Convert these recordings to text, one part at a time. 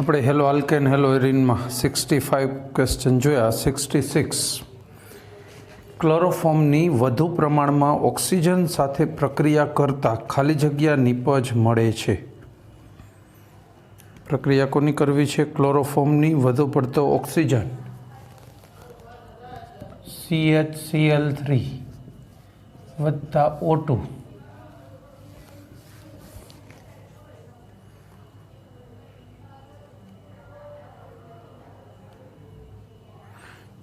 આપણે hello alkane hello એરિનમાં 65 question જોયા. 66 ક્લોરોફોર્મની વધુ પ્રમાણમાં ઓક્સિજન સાથે પ્રક્રિયા કરતા ખાલી જગ્યા નિપજ મળે છે. પ્રક્રિયા કોની કરવી છે? ક્લોરોફોર્મની વધુ પડતો ઓક્સિજન CHCl3 વત્તા O2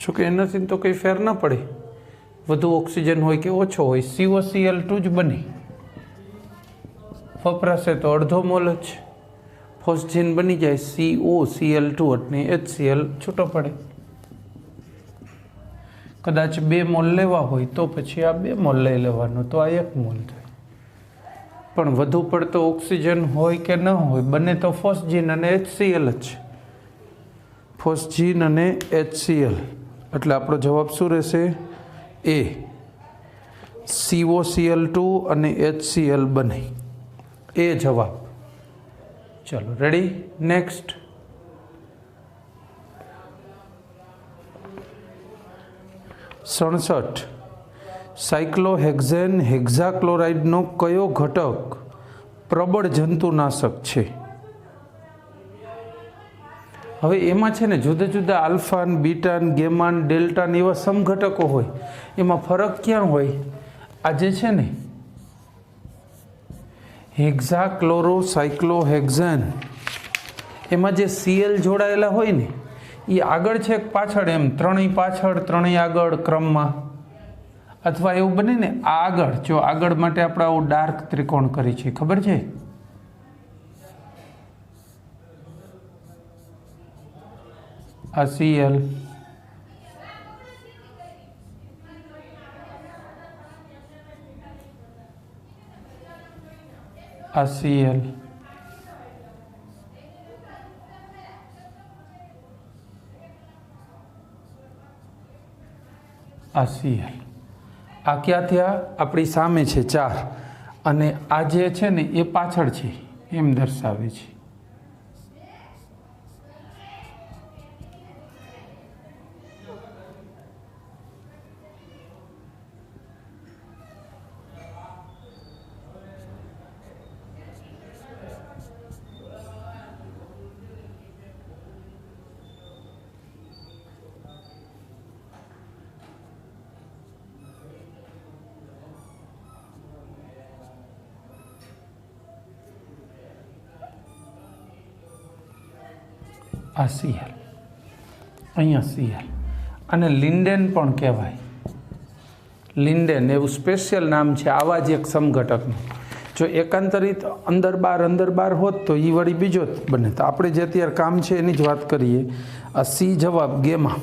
જોકે એનાથી તો કંઈ ફેર ના પડે, વધુ ઓક્સિજન હોય કે ઓછો હોય, COCl2 જ બને. વપરાશે તો અડધો મોલ જ ફોસ્જીન બની જાય, COCl2 અને HCl છૂટો પડે. કદાચ 2 મોલ લેવા હોય તો પછી આ 2 મોલ લઈ લેવાનો, તો આ 1 મોલ થાય. પણ વધુ પડતો ઓક્સિજન હોય કે ન હોય, બને તો ફોસ્જીન અને HCl જ. ફોસ્જીન અને HCl એટલે આપણો જવાબ શું રહેશે? એ. COCl2 અને HCl બને, એ જવાબ. ચલો રેડી. નેક્સ્ટ. સડસઠ સાયક્લોહેક્ઝેન હેક્ઝાક્લોરાઇડનો કયો ઘટક પ્રબળ જંતુનાશક છે? હવે એમાં છે ને જુદા જુદા આલ્ફા, બીટા, ગેમા, ડેલ્ટા એવા સમઘટકો હોય. એમાં ફરક ક્યાં હોય? આ જે છે ને હેક્ઝાક્લોરોસાયક્લોહેક્ઝેન, એમાં જે Cl જોડાયેલા હોય ને એ આગળ છે કે પાછળ, એમ ત્રણેય પાછળ ત્રણેય આગળ ક્રમમાં, અથવા એવું બને ને આ આગળ. જો આગળ માટે આપણે આવું ડાર્ક ત્રિકોણ કરી છે, ખબર છે? આ Cl, આ Cl, આ Cl. આ ક્યાં થયા? આપણી સામે છે 4, અને આ જે છે ને એ પાછળ છે, એમ દર્શાવે છે. આ Cl, અહીંયા Cl. અને લિન્ડેન પણ કહેવાય. લિન્ડેન એવું સ્પેશિયલ નામ છે આવા જ એક સમઘટકનું. જો એકાંતરિત અંદર બાર હોત તો એ વળી બીજો જ બને. તો આપણે જે અત્યારે કામ છે એની જ વાત કરીએ. આ C જવાબ ગેમા.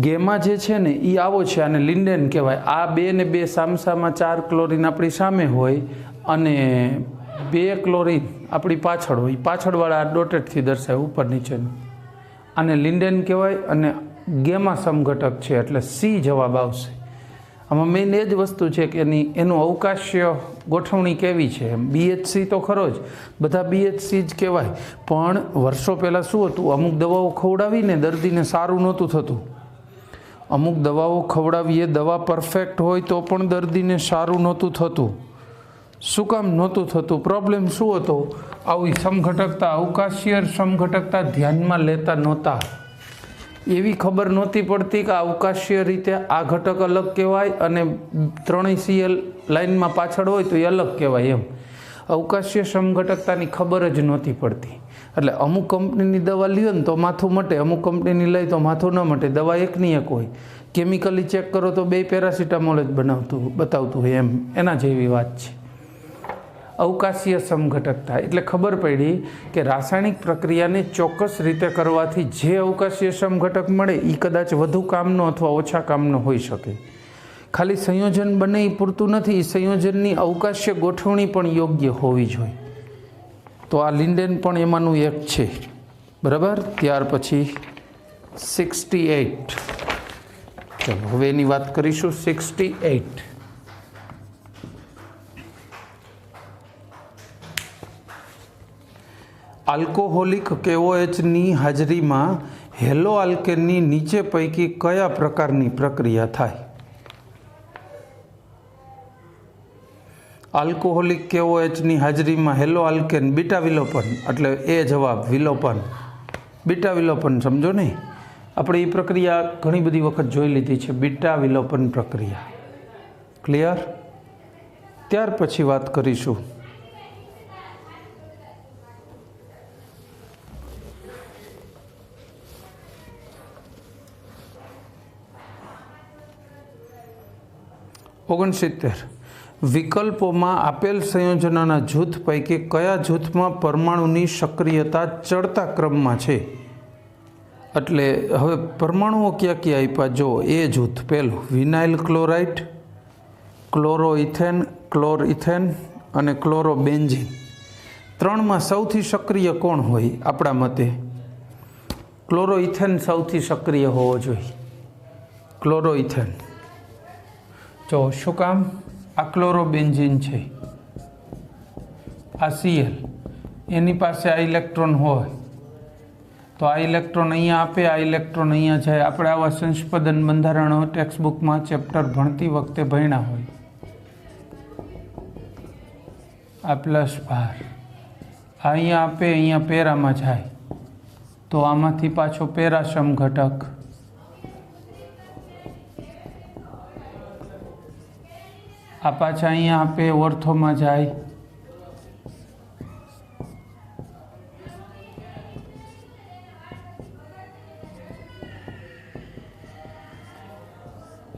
ગેમા જે છે ને એ આવો છે, આને લિન્ડેન કહેવાય. આ 2 ને 2 સામસામાં 4 ક્લોરીન આપણી સામે હોય અને 2 ક્લોરીન આપણી પાછળ હોય. પાછળવાળા ડોટેડથી દર્શાવે, ઉપર નીચેનું. આને લિન્ડેન કહેવાય અને ગેમા સમઘટક છે, એટલે C જવાબ આવશે. આમાં મેઇન એ જ વસ્તુ છે કે એનું અવકાશીય ગોઠવણી કેવી છે. BHC તો ખરો જ, બધા BHC જ કહેવાય. પણ વર્ષો પહેલાં શું હતું, અમુક દવાઓ ખવડાવીને દર્દીને સારું નહોતું થતું. અમુક દવાઓ ખવડાવીએ, દવા પરફેક્ટ હોય તો પણ દર્દીને સારું નહોતું થતું. શું કામ નહોતું થતું? પ્રોબ્લેમ શું હતો? આવી સમઘટકતા, અવકાશીય સમઘટકતા ધ્યાનમાં લેતા નહોતા. એવી ખબર નહોતી પડતી કે અવકાશીય રીતે આ ઘટક અલગ કહેવાય અને ત્રણેય Cl લાઇનમાં પાછળ હોય તો એ અલગ કહેવાય. એમ અવકાશીય સમઘટકતાની ખબર જ નહોતી પડતી. એટલે અમુક કંપનીની દવા લ્યો ને તો માથું મટે, અમુક કંપનીની લઈ તો માથું ન મટે. દવા એકની એક હોય. કેમિકલી ચેક કરો તો 2 પેરાસિટામોલ જ બતાવતું હોય. એમ એના જેવી વાત છે અવકાશીય સમઘટકતા. એટલે ખબર પડી કે રાસાયણિક પ્રક્રિયાને ચોક્કસ રીતે કરવાથી જે અવકાશીય સમઘટક મળે એ કદાચ વધુ કામનો અથવા ઓછા કામનો હોઈ શકે. ખાલી સંયોજન બને એ પૂરતું નથી, સંયોજનની અવકાશીય ગોઠવણી પણ યોગ્ય હોવી જોઈએ. તો આ લિન્ડેન પણ એમાંનું એક છે. બરાબર. ત્યાર પછી 68. ચલો હવે એની વાત કરીશું. 68. આલ્કોહોલિક KOHની હાજરીમાં હેલો આલ્કેનની નીચે પૈકી કયા પ્રકારની પ્રક્રિયા થાય? આલ્કોહોલિક KOHની હાજરીમાં હેલો આલ્કેન બીટા વિલોપન, એટલે એ જવાબ વિલોપન, બીટા વિલોપન સમજો ને. આપણે એ પ્રક્રિયા ઘણી બધી વખત જોઈ લીધી છે, બીટા વિલોપન પ્રક્રિયા. ક્લિયર? ત્યાર પછી વાત કરીશું વિકલ્પોમાં આપેલ સંયોજનોના જૂથ પૈકી કયા જૂથમાં પરમાણુની સક્રિયતા ચડતા ક્રમમાં છે? એટલે હવે પરમાણુઓ ક્યાં ક્યાં આપ્યા જો. એ જૂથ પહેલું વિનાઇલ ક્લોરાઇડ, ક્લોરોઇથેન, ક્લોરઇથેન અને ક્લોરોબેન્ઝીન. ત્રણમાં સૌથી સક્રિય કોણ હોય આપણા મતે? ક્લોરોઇથેન સૌથી સક્રિય હોવો જોઈએ. ક્લોરોઇથેન. જો શું કામ? આ ક્લોરોબેન્ઝીન છે, આ Cl, એની પાસે આ ઇલેક્ટ્રોન હોય તો આ ઇલેક્ટ્રોન અહીંયા આપે, આ ઇલેક્ટ્રોન અહીંયા જાય. આપણે આવા સંસ્પદન બંધારણો ટેક્સ્ટબુકમાં ચેપ્ટર ભણતી વખતે ભણ્યા હોય. આ પ્લસ ભાર અહીંયા આપે, અહીંયા પેરામાં જાય તો આમાંથી પાછો પેરાસમ ઘટક, આ પાછા અહીંયા આપે ઓર્થોમાં જાય,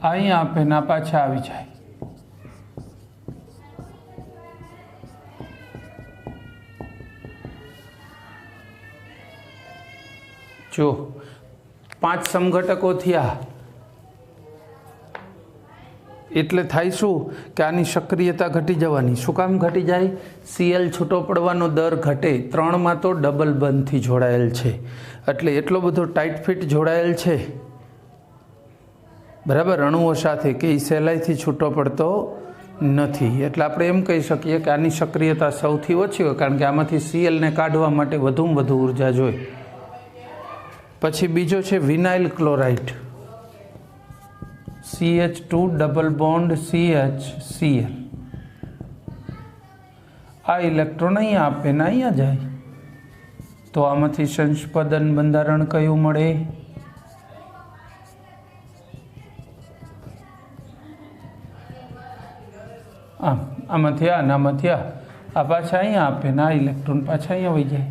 અહીંયા આપે ના પાછા આવી જાય. જો 5 સમઘટકો થયા એટલે થાય શું કે આની સક્રિયતા ઘટી જવાની. શું કામ ઘટી જાય? Cl છૂટો પડવાનો દર ઘટે. 3માં તો ડબલ બંધથી જોડાયેલ છે, એટલે એટલો બધો ટાઈટ ફિટ જોડાયેલ છે બરાબર અણુઓ સાથે કે એ સહેલાઈથી છૂટો પડતો નથી. એટલે આપણે એમ કહી શકીએ કે આની સક્રિયતા સૌથી ઓછી હોય, કારણ કે આમાંથી Clને કાઢવા માટે વધુમાં વધુ ઉર્જા જોઈએ. પછી બીજો છે vinyl chloride, CH2 double bond CH Cl. આ ઇલેક્ટ્રોન અહીંયા આપે ને અહીંયા જાય તો આમાંથી સંસ્પદન બંધારણ કયું મળે? આમાંથી આ આમાંથી આ પાછા અહીંયા આપે ને આ ઇલેક્ટ્રોન પાછા અહીંયા વહી જાય.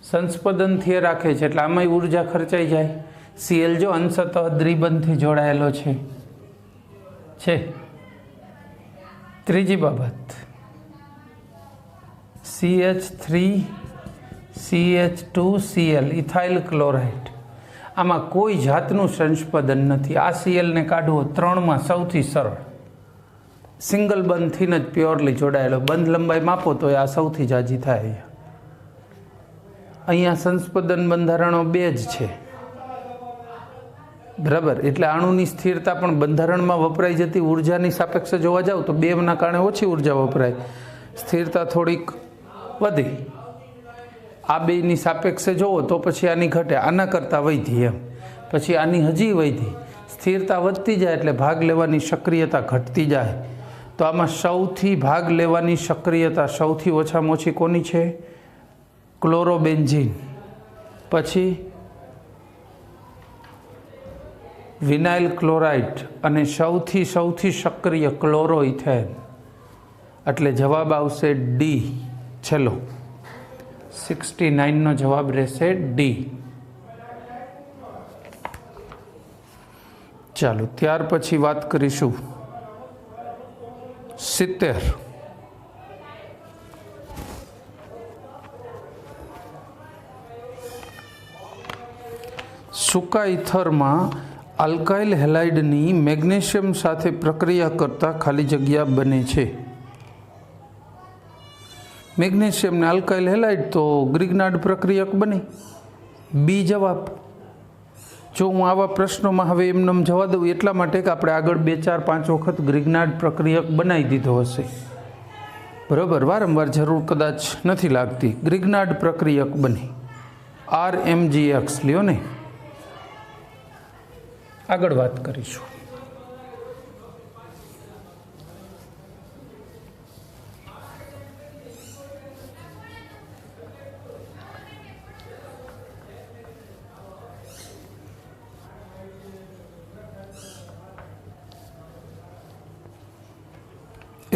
સંસ્પદન થયે રાખે છે એટલે આમાંય ઉર્જા ખર્ચાઈ જાય. Cl જો અંશતઃ દ્વિબંધથી જોડાયેલો છે. ત્રીજી બાબત CH3 CH2 Cl ethyl chloride. આમાં કોઈ જાતનું સંસ્પદન નથી. આ Clને કાઢવો 3માં સૌથી સરળ. સિંગલ બંધથી જ પ્યોરલી જોડાયેલો. બંધ લંબાઈ માપો તો આ સૌથી જાજી થાય. અહીંયા સંસ્પદન બંધારણો 2 જ છે બરાબર. એટલે અણુની સ્થિરતા પણ બંધારણમાં વપરાઈ જતી ઉર્જાની સાપેક્ષે જોવા જાવ તો 2ના કારણે ઓછી ઉર્જા વપરાય, સ્થિરતા થોડીક વધી. આ બેની સાપેક્ષે જોવો તો પછી આની ઘટે, આના કરતાં વધી એમ. પછી આની હજી વધી, સ્થિરતા વધતી જાય એટલે ભાગ લેવાની સક્રિયતા ઘટતી જાય. તો આમાં સૌથી ભાગ લેવાની સક્રિયતા સૌથી ઓછામાં ઓછી કોની છે? ક્લોરોબેન્ઝીન. પછી વિનાઇલ ક્લોરાઇડ અને સૌથી સક્રિય ક્લોરોઇથેન. એટલે જવાબ આવશે ડી. છેલ્લો 69નો જવાબ રહેશે ડી. ચાલો ત્યાર પછી વાત કરીશું 70. સૂકા ઇથરમાં આલ્કાઇલ હેલાઇડની મેગ્નેશિયમ સાથે પ્રક્રિયા કરતાં ખાલી જગ્યા બને છે. મેગ્નેશિયમને આલ્કાઇલ હેલાઇડ તો ગ્રિગ્નાર્ડ પ્રક્રિયક બને. બી જવાબ. જો હું આવા પ્રશ્નોમાં હવે એમને જવા દઉં એટલા માટે કે આપણે આગળ 2, 4, 5 વખત ગ્રિગ્નાર્ડ પ્રક્રિયક બનાવી દીધો હશે. બરાબર, વારંવાર જરૂર કદાચ નથી લાગતી. ગ્રિગ્નાર્ડ પ્રક્રિયક બની RMGX લ્યો ને. આગળ વાત કરીશું.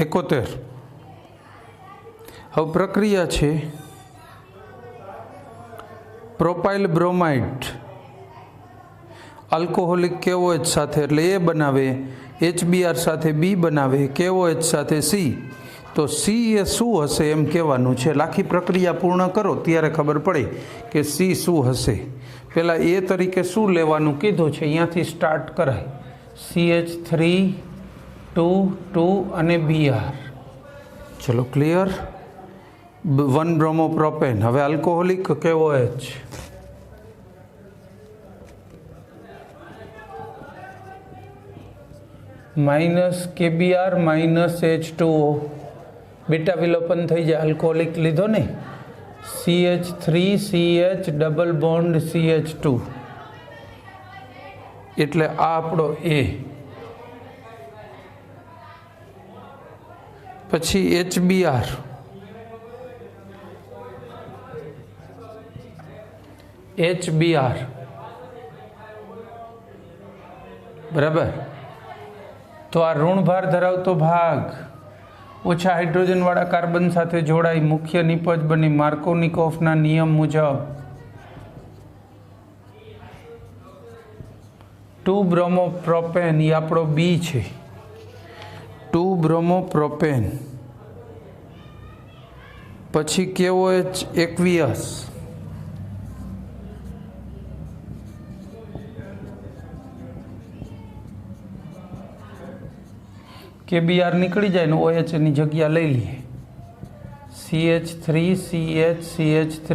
એકોતેર. હવે પ્રક્રિયા છે પ્રોપાઇલ બ્રોમાઇડ આલ્કોહોલિક KOH સાથે એટલે A બનાવે, HBr સાથે B બનાવે, KOH સાથે C. તો C એ શું હશે એમ કહેવાનું છે. આખી પ્રક્રિયા પૂર્ણ કરો ત્યારે ખબર પડે કે C શું હશે. પહેલાં A તરીકે શું લેવાનું કીધું છે અહીંયાથી સ્ટાર્ટ કરાય. CH3 2 2 અને Br. ચલો ક્લિયર. 1 બ્રોમોપ્રોપેન. હવે alcoholic KOH minus KBr minus H2O. Beta વિલોપન થઈ જાય. આલ્કોહોલિક લીધો ને. CH3CH ડબલ બોન્ડ CH2 એટલે આ આપણો A. પછી HBr બરાબર. તો આ ઋણભાર ધરાવતો ભાગ ઓછા હાઇડ્રોજનવાળા કાર્બન સાથે જોડાઈ મુખ્ય નિપજ બની માર્કોનિકોફના નિયમ મુજબ 2 બ્રોમોપ્રોપેન એ આપણો B છે. 2 બ્રોમોપ્રોપેન. પછી KOH aqueous KBr નીકળી જાય ને OH ની જગ્યા લઈ લઈએ. CH3CH3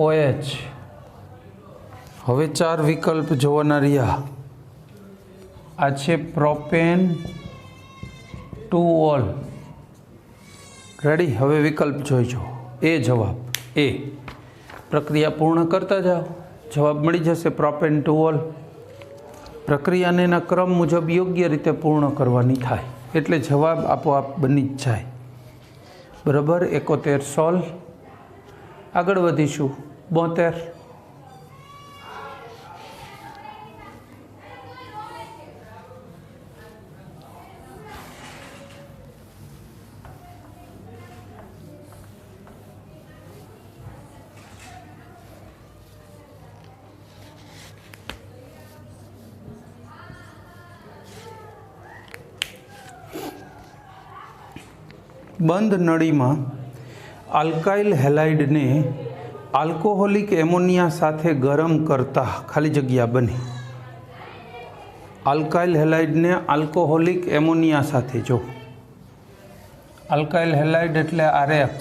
OH. હવે 4 વિકલ્પ જોવાના રહ્યા. આ છે પ્રોપેન 2 ઓલ. રેડી. હવે વિકલ્પ જોઈજો. એ જવાબ A. પ્રક્રિયા પૂર્ણ કરતા જાઓ, જવાબ મળી જશે પ્રોપેન 2 ઓલ. પ્રક્રિયાને એના ક્રમ મુજબ યોગ્ય રીતે પૂર્ણ કરવાની થાય એટલે જવાબ આપોઆપ બની જ જાય. બરાબર. 71 સોલ્વ. આગળ વધીશું. 72. બંધ નળીમાં આલ્કાઇલ હેલાઇડને આલ્કોહોલિક એમોનિયા સાથે ગરમ કરતા ખાલી જગ્યા બને. આલ્કાઇલ હેલાઇડને આલ્કોહોલિક એમોનિયા સાથે. જો આલ્કાઇલ હેલાઇડ એટલે RX,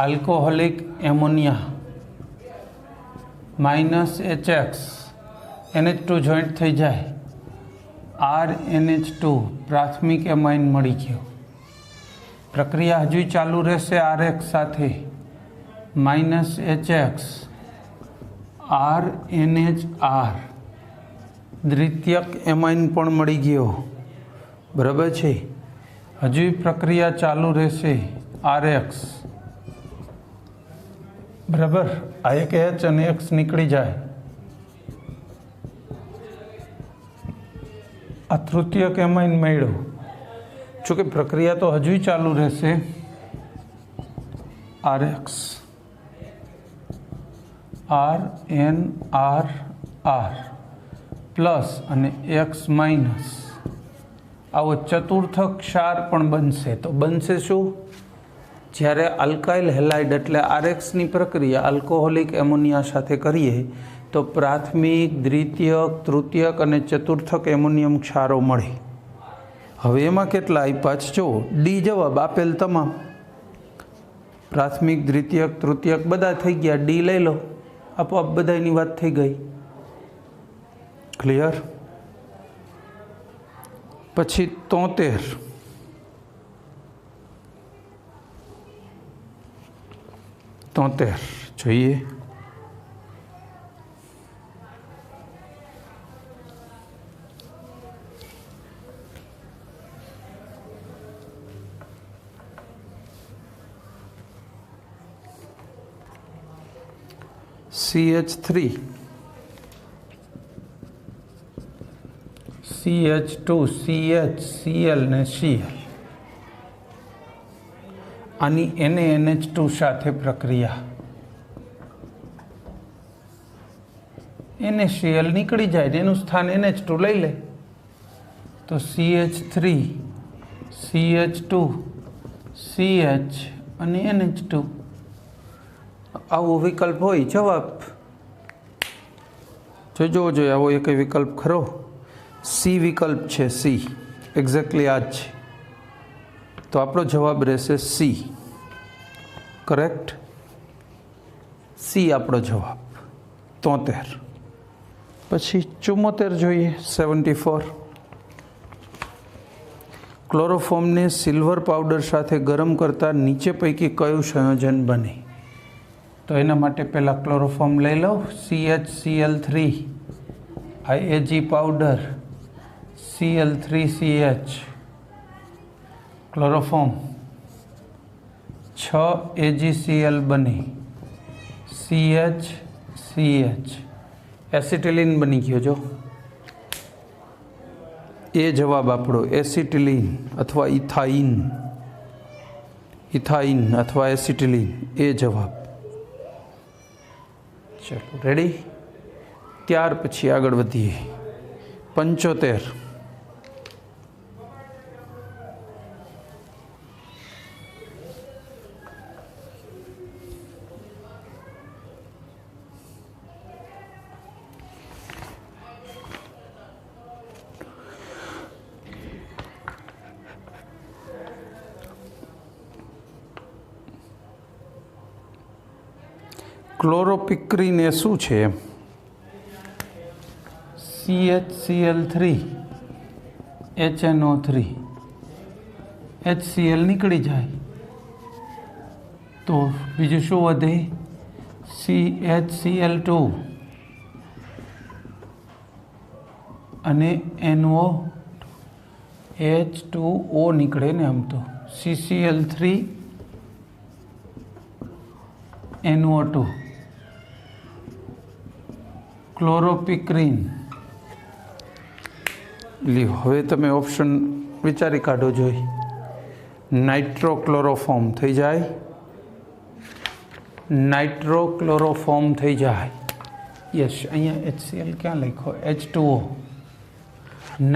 alcoholic ammonia minus HX, NH2 joint થઈ જાય, RNH2 પ્રાથમિક એમાઇન મળી ગયો. પ્રક્રિયા હજુ ચાલુ રહેશે RX સાથે. માઇનસ HX RNHR દ્વિતીયક એમાઇન પણ મળી ગયો. બરાબર છે. હજુ પ્રક્રિયા ચાલુ રહેશે RX. બરાબર. આ એક H અને X નીકળી જાય. આ તૃતીયક એમાઇન મળ્યો. જોકે પ્રક્રિયા તો હજુ ચાલુ રહેશે. RX RNRR પ્લસ અને X માઇનસ. આવો ચતુર્થક ક્ષાર પણ બનશે. તો બનશે શું? જ્યારે આલ્કાઇલ હેલાઇડ એટલે RXની પ્રક્રિયા આલ્કોહોલિક એમોનિયા સાથે કરીએ તો પ્રાથમિક, દ્વિતીયક, તૃતીયક અને ચતુર્થક એમોનિયમ ક્ષારો મળે. હવે એમાં કેટલા આપ્યા છે? જો ડી જવાબ આપેલ તમામ. પ્રાથમિક, દ્વિતીયક, તૃતીયક બધા થઈ ગયા. ડી લઈ લો, આપોઆપ બધાની વાત થઈ ગઈ. ક્લિયર. પછી 73 73 જોઈએ. CH3 CH2 CH Cl ને Cl આની NaNH2 સાથે પ્રક્રિયા NaCl નીકળી જાય ને એનું સ્થાન NH2 લઈ લે તો CH3 CH2 CH અને NH2 આવો વિકલ્પ હોય. જવાબ જોજો જોઈએ આવો એક વિકલ્પ ખરો. સી વિકલ્પ છે. સી એક્ઝેક્ટલી આ જ છે. તો આપણો જવાબ રહેશે સી. કરેક્ટ. સી આપણો જવાબ. 73. પછી 74 જોઈએ. 74. ક્લોરોફોર્મને સિલ્વર પાવડર સાથે ગરમ કરતા નીચે પૈકી કયું સંયોજન બને? તો એના માટે પહેલાં ક્લોરોફોર્મ લઈ લઉં. CHCl3 Ag powder Cl3CH chloroform 6 AgCl બને CH એસિટિલિન બની ગયો. જો એ જવાબ આપણો એસિટિલિન અથવા ઇથાઇન અથવા એસિટિલિન એ જવાબ. ચલો રેડી. ત્યાર પછી આગળ વધીએ. 75. ક્લોરોપિક્રીન એ શું છે? CHCl3 HNO3 HCl નીકળી જાય તો બીજું શું વધે? CHCl2 અને NO H2O નીકળે ને. આમ તો CCl3 NO2 ક્લોરોપિક્રીન લ્યો. હવે તમે ઓપ્શન વિચારી કાઢો. જોઈ નાઇટ્રોક્લોરોફોર્મ થઈ જાય. નાઇટ્રોક્લોરોફોર્મ થઈ જાય. યસ. અહીંયા HCl ક્યાં લખ્યો? H2O.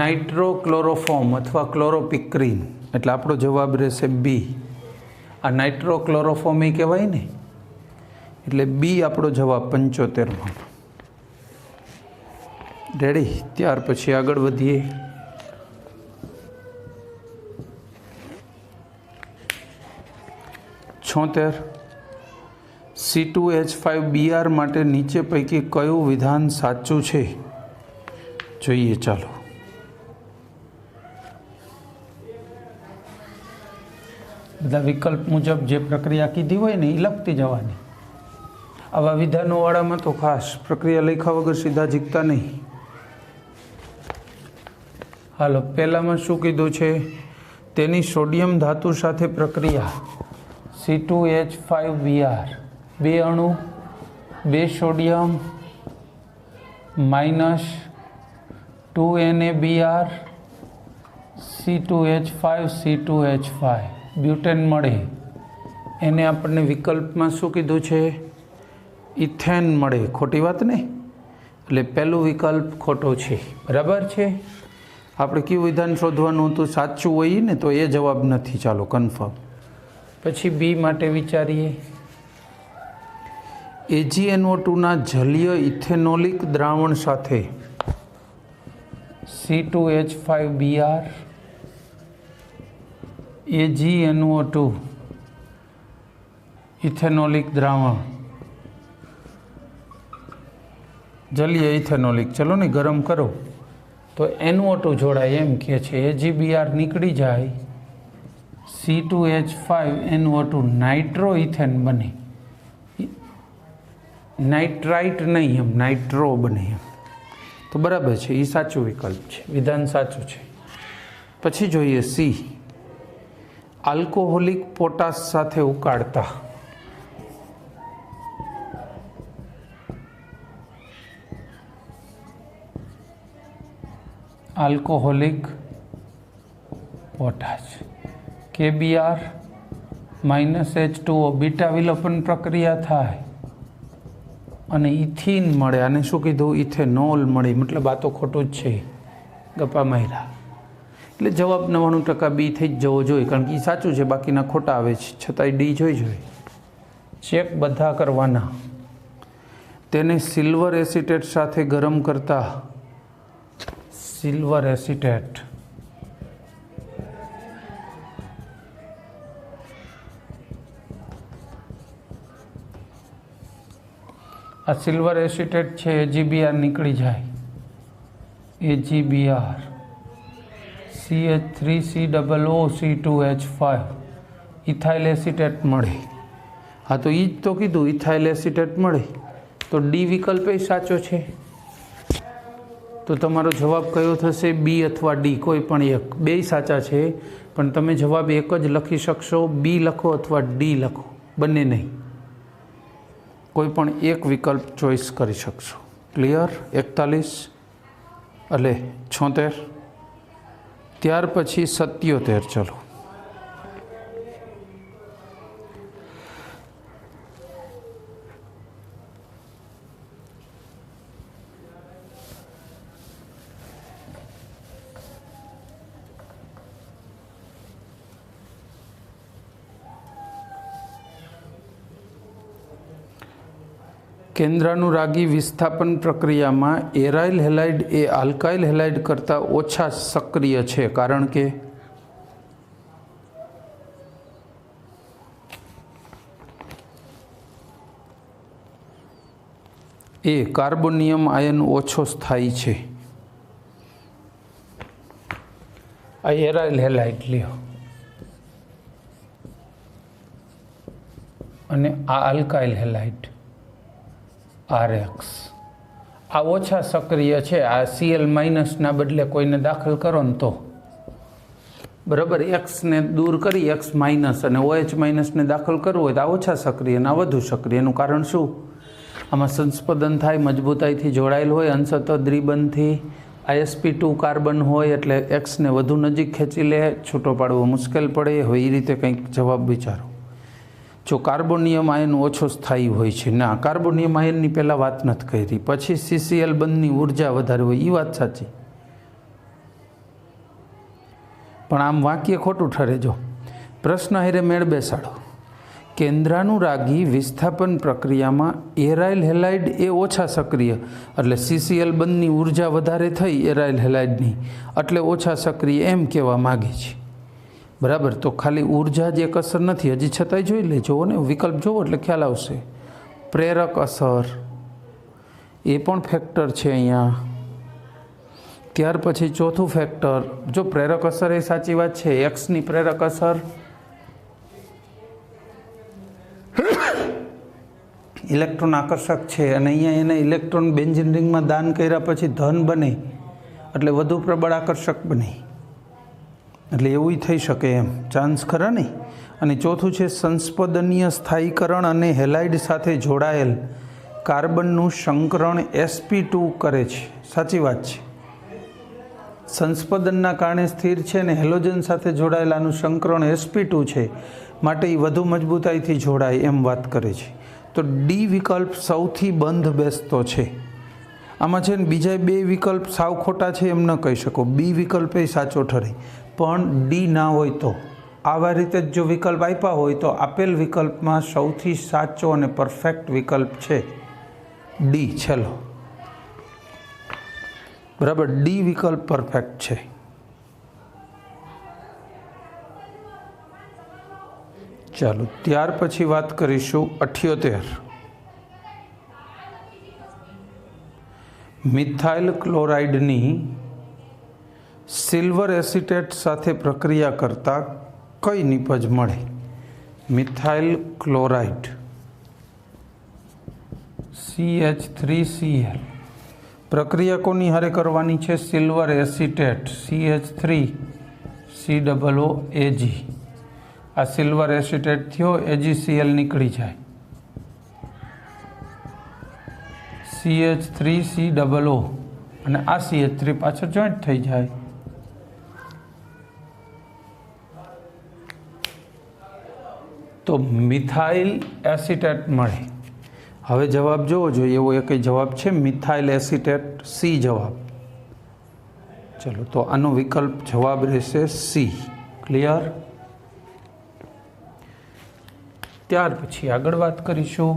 નાઇટ્રોક્લોરોફોર્મ અથવા ક્લોરોપિક્રીન એટલે આપણો જવાબ રહેશે બી. આ નાઇટ્રોક્લોરોફોર્મ એ કહેવાય ને એટલે બી આપણો જવાબ 75માં. રેડી. ત્યાર પછી આગળ વધીએ. 76. C2H5Br માટે નીચે પૈકી કયું વિધાન સાચું છે? જોઈએ. ચાલો. બધા વિકલ્પ મુજબ જે પ્રક્રિયા કીધી હોય ને એ લખતી જવાની. આવા વિધાનોવાળામાં તો ખાસ પ્રક્રિયા લખ્યા વગર સીધા જીકતા નહીં. હાલો. પહેલામાં શું કીધું છે? તેની સોડિયમ ધાતુ સાથે પ્રક્રિયા C2H5Br 2 અણુ 2 sodium minus 2 NaBr C2H5 butane મળે. એને આપણને વિકલ્પમાં શું કીધું છે? ઇથેન મળે. ખોટી વાત ને? એટલે પહેલું વિકલ્પ ખોટો છે. બરાબર છે. આપણે કયું વિધાન શોધવાનું હતું? સાચું હોય ને તો એ જવાબ નથી. ચાલો કન્ફર્મ. પછી બી માટે વિચારીએ. AgNO2ના જલીય ઇથેનોલિક દ્રાવણ સાથે C2H5Br AgNO2 ઇથેનોલિક દ્રાવણ જલીય ઇથેનોલિક. ચલો ને ગરમ કરો તો NO2 જોડાય એમ કે છે. AgBr નીકળી જાય C2H5NO2 નાઇટ્રો ઇથેન બને. નાઇટ્રાઇટ નહીં, એમ નાઇટ્રો બને એમ. તો બરાબર છે, એ સાચું વિકલ્પ છે, વિધાન સાચું છે. પછી જોઈએ સી, આલ્કોહોલિક પોટાશ સાથે ઉકાળતા. Alcoholic potash KBr -H2O beta વિલોપન પ્રક્રિયા થાય અને ઇથિન મળે. આને શું કીધું? ઇથેનોલ મળે. મતલબ આ તો ખોટું જ છે, ગપ્પા માર્યા. એટલે જવાબ 99% બી થઈ જ જવો જોઈએ, કારણ કે એ સાચું છે, બાકીના ખોટા આવે છે, છતાંય ડી જોઈએ. ચેક બધા કરવાના. તેને સિલ્વર એસિટેટ સાથે ગરમ કરતા. સિલ્વર એસિટેટ આ સિલ્વર એસિટેટ છે, AgBr નીકળી જાય. AgBr CH3COO2H5 ઇથાઇલ એસિટેટ મળે. હા તો એ જ તો કીધું, ઇથાઇલ એસિટેટ મળે. તો ડી વિકલ્પ એ સાચો છે. તો તમારો જવાબ કયો થશે? બી અથવા ડી, કોઈ પણ એક. બેય સાચા છે, પણ તમે જવાબ એક જ લખી શકશો. બી લખો અથવા ડી લખો, બંને નહીં. કોઈ પણ એક વિકલ્પ ચોઈસ કરી શકશો. ક્લિયર? 41 એટલે 76. ત્યાર પછી 77. ચલો, કેન્દ્રાનુરાગી વિસ્થાપન પ્રક્રિયામાં એરાઇલ હેલાઇડ એ આલ્કાઇલ હેલાઇડ કરતાં ઓછા સક્રિય છે, કારણ કે એ કાર્બોનિયમ આયન ઓછો સ્થાયી છે. આ એરાઇલ હેલાઇડ લ્યો અને આ આલ્કાઇલ હેલાઇડ RX. આ ઓછા સક્રિય છે. આ Cl- ના બદલે કોઈને દાખલ કરો ને તો બરાબર, એક્સને દૂર કરી X- અને OH- ને દાખલ કરવું હોય તો આ ઓછા સક્રિય અને આ વધુ સક્રિય. એનું કારણ શું? આમાં સંસ્પદન થાય, મજબૂતાઈથી જોડાયેલ હોય, અંશતઃ દ્વિબંધથી. sp2 કાર્બન હોય એટલે એક્સને વધુ નજીક ખેંચી લે, છૂટો પાડવો મુશ્કેલ પડે. હવે એ રીતે કંઈક જવાબ વિચારો. જો કાર્બોનિયમ આયન ઓછો સ્થાયી હોય છે, ના, કાર્બોનિયમ આયનની પહેલાં વાત નથી કરી. પછી CCl બંધની ઉર્જા વધારે હોય, એ વાત સાચી, પણ આમ વાક્ય ખોટું ઠરે. જો પ્રશ્ન હારે મેળ બેસાડો. કેન્દ્રાનુરાગી વિસ્થાપન પ્રક્રિયામાં એરાઇલ હેલાઇડ એ ઓછા સક્રિય, એટલે CCl બંધની ઉર્જા વધારે થઈ એરાઇલ હેલાઇડની, એટલે ઓછા સક્રિય એમ કહેવા માગે છે. બરાબર, તો ખાલી ઉર્જા જ એક અસર નથી, હજી છતાંય જોઈ લે. જુઓ ને, વિકલ્પ જુઓ એટલે ખ્યાલ આવશે. પ્રેરક અસર એ પણ ફેક્ટર છે અહીંયા. ત્યાર પછી ચોથું ફેક્ટર, જો પ્રેરક અસર એ સાચી વાત છે. એક્સની પ્રેરક અસર ઇલેક્ટ્રોન આકર્ષક છે, અને અહીંયા એને ઇલેક્ટ્રોન બેન્ઝીન રિંગમાં દાન કર્યા પછી ધન બને, એટલે વધુ પ્રબળ આકર્ષક બને. એટલે એવું થઈ શકે એમ ચાન્સ ખરા નહીં. અને ચોથું છે સંસ્પદનીય સ્થાયીકરણ અને હેલાઇડ સાથે જોડાયેલ કાર્બનનું સંકરણ sp2 કરે છે. સાચી વાત છે, સંસ્પદનના કારણે સ્થિર છે ને હેલોજન સાથે જોડાયેલાનું સંકરણ sp2 છે, માટે એ વધુ મજબૂતાઈથી જોડાય એમ વાત કરે છે. તો ડી વિકલ્પ સૌથી બંધ બેસતો છે. આમાં છે ને બીજા બે વિકલ્પ સાવ ખોટા છે એમ ન કહી શકો. બી વિકલ્પ એ સાચો ઠરે, પણ ડી ના હોય તો. આવા રીતે જ જો વિકલ્પ આપ્યા હોય તો આપેલ વિકલ્પમાં સૌથી સાચો અને પરફેક્ટ વિકલ્પ છે ડી. છેલ્લો બરાબર, ડી વિકલ્પ પરફેક્ટ છે. ચાલો, ત્યાર પછી વાત કરીશું 78. મિથાઇલ ક્લોરાઇડની સિલ્વર એસિટેટ સાથે પ્રક્રિયા કરતાં કઈ નિપજ મળે? મિથાઇલ ક્લોરાઇડ CH3Cl પ્રક્રિયા કોની હારે કરવાની છે? Silver acetate CH3COOAg. આ સિલ્વર એસિટેટ થયો, AgCl નીકળી જાય, CH3COO અને આ CH3 પાછળ જોઈન્ટ થઈ જાય. તો મિથાઇલ એસિટેટ મળે. હવે જવાબ જોવો જોઈએ, એવો એક જવાબ છે મિથાઇલ એસિટેટ, સી જવાબ. ચલો, તો આનો વિકલ્પ જવાબ રહેશે સી. ક્લિયર? ત્યાર પછી આગળ વાત કરીશું.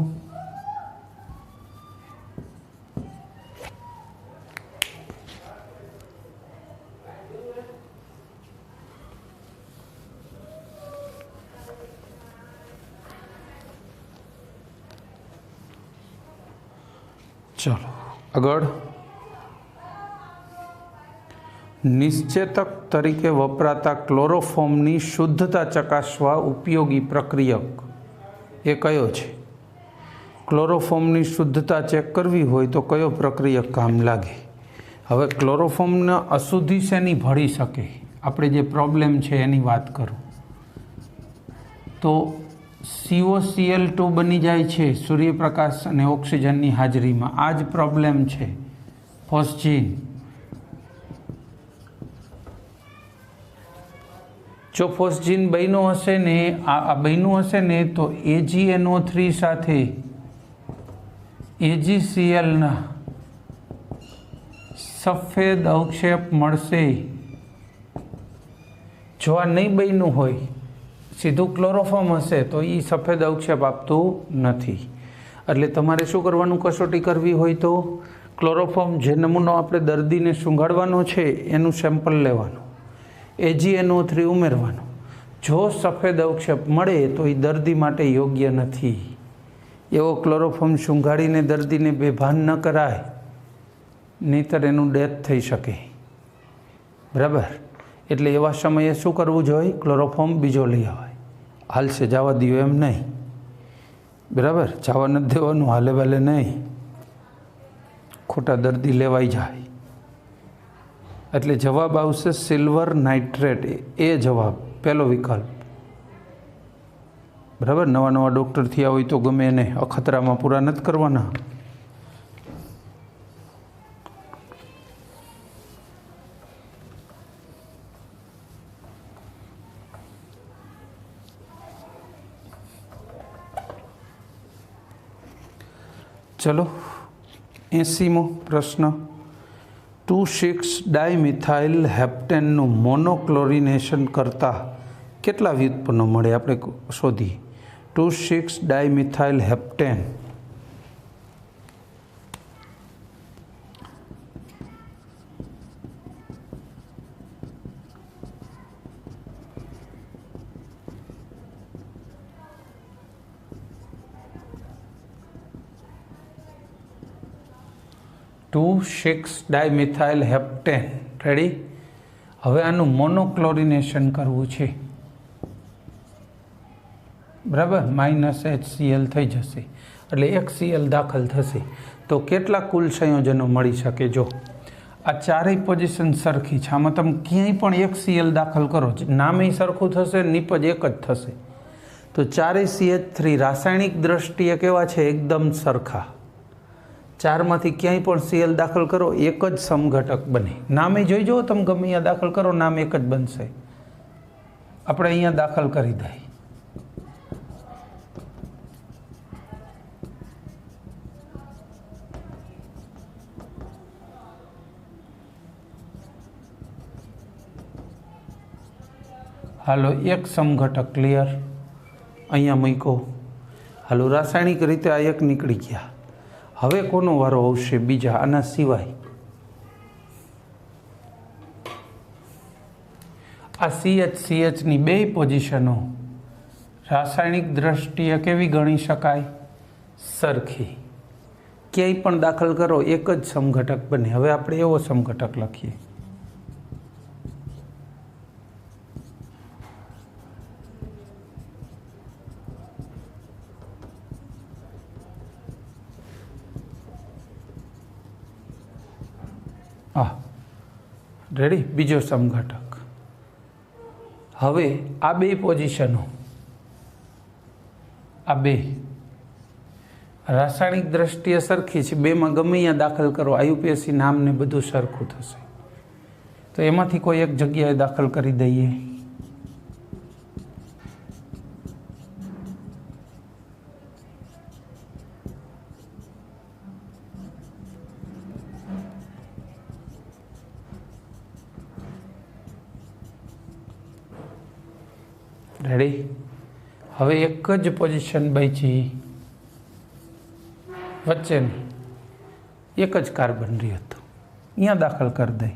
ચલો આગળ. નિશ્ચેતક તરીકે વપરાતા ક્લોરોફોર્મની શુદ્ધતા ચકાસવા ઉપયોગી પ્રક્રિયક એ કયો છે? ક્લોરોફોર્મની શુદ્ધતા ચેક કરવી હોય તો કયો પ્રક્રિયક કામ લાગે? હવે ક્લોરોફોર્મને અશુદ્ધિ શેની ભળી શકે? આપણે જે પ્રોબ્લેમ છે એની વાત કરું તો COCl2 બની જાય છે સૂર્યપ્રકાશ અને ઓક્સિજનની હાજરીમાં. આ જ પ્રોબ્લેમ છે ફોસ્જીન. જો ફોસ્જીન બન્યો હશે ને, આ બન્યું હશે ને, તો AgNO3 સાથે AgClના સફેદ અવક્ષેપ મળશે. જો આ નહીં બન્યું હોય, સીધું ક્લોરોફોર્મ હશે, તો એ સફેદ અવક્ષેપ આપતું નથી. એટલે તમારે શું કરવાનું? કસોટી કરવી હોય તો ક્લોરોફોર્મ જે નમૂનો આપણે દર્દીને સૂંઘાડવાનો છે એનું સેમ્પલ લેવાનું, AgNO3 ઉમેરવાનું. જો સફેદ અવક્ષેપ મળે તો એ દર્દી માટે યોગ્ય નથી. એવો ક્લોરોફોર્મ સૂંઘાડીને દર્દીને બેભાન ન કરાય, નહીંતર એનું ડેથ થઈ શકે. બરાબર? એટલે એવા સમયે શું કરવું જોઈએ? ક્લોરોફોર્મ બીજો લઈ આવાય. હાલશે, જવા દો એમ નહીં. બરાબર? જવા નથી દેવાનું, હાલે વાલે નહીં, ખોટા દર્દી લેવાઈ જાય. એટલે જવાબ આવશે સિલ્વર નાઇટ્રેટ. એ જવાબ પહેલો વિકલ્પ. બરાબર? નવા નવા ડૉક્ટર થયા હોય તો ગમે એને અખતરામાં પૂરા નથી કરવાના. ચલો 80મો પ્રશ્ન. 2,6-ડાયમિથાઇલ હેપ્ટેનનું મોનોક્લોરિનેશન કરતાં કેટલા વ્યુત્પન્નો મળે? આપણે શોધીએ. 2,6-ડાયમિથાઇલ હેપ્ટેન ડાયમિથાઇલ હેપ્ટેન. રેડી? હવે આનું મોનોક્લોરિનેશન કરવું છે. બરાબર? -HCl થઈ જશે, એટલે એક Cl દાખલ થશે. તો કેટલા કુલ સંયોજનો મળી શકે? જો આ ચારેય પોઝિશન સરખી છે, આમાં તમે ક્યાંય પણ એક Cl દાખલ કરો, નામે સરખું થશે, નિપજ એક જ થશે. તો ચારેય CH3 રાસાયણિક દ્રષ્ટિએ કેવા છે? એકદમ સરખા. ચારમાંથી ક્યાંય પણ Cl દાખલ કરો, એક જ સમઘટક બને. નામે જોઈ જુઓ તમે, ગમે અહીંયા દાખલ કરો, નામ એક જ બનશે. આપણે અહીંયા દાખલ કરી દઈએ. હાલો, એક સમઘટક ક્લિયર અહીંયા મૂકો. હાલો, રાસાયણિક રીતે આ એક નીકળી ગયા. હવે કોનો વારો આવશે? બીજા. આના સિવાય આ CH ની બે પોઝિશનો રાસાયણિક દ્રષ્ટિએ કેવી ગણી શકાય? સરખી. ક્યાંય પણ દાખલ કરો, એક જ સમઘટક બને. હવે આપણે એવો સમઘટક લખીએ. આ રેડી બીજો સમઘટક. હવે આ બે પોઝિશનો, આ બે રાસાયણિક દ્રષ્ટિએ સરખી છે, બેમાં ગમે ત્યાં દાખલ કરો IUPAC નામ ને બધું સરખું થશે. તો એમાંથી કોઈ એક જગ્યાએ દાખલ કરી દઈએ. રેડી. હવે એક જ પોઝિશન બચી વચ્ચેની, એક જ કાર્બન રહ્યું હતું, અહીંયા દાખલ કરી દઈ.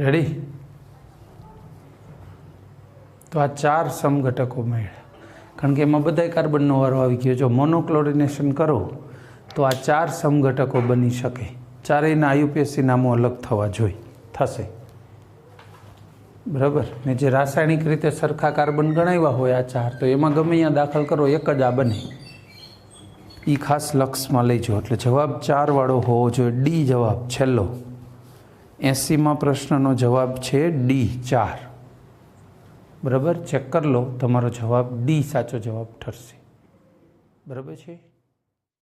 રેડી. તો આ 4 સમઘટકો મળ્યા, કારણ કે એમાં બધા કાર્બનનો વારો આવી ગયો. જો મોનોક્લોરિનેશન કરો તો આ 4 સમઘટકો બની શકે. ચારેયના IUPAC નામો અલગ થવા જોઈએ, થશે. બરાબર ને જે રાસાયણિક રીતે સરખા કાર્બન ગણાવ્યા હોય આ 4, તો એમાં ગમે ત્યાં દાખલ કરો એક જ આ બને. એ ખાસ લક્ષમાં લેજો. એટલે જવાબ 4 વાળો હોવો જોઈએ. ડી જવાબ છેલ્લો. 80માં પ્રશ્નનો જવાબ છે ડી 4. બરાબર, ચેક કરી લો, તમારો જવાબ ડી સાચો જવાબ ઠરશે. બરાબર છે.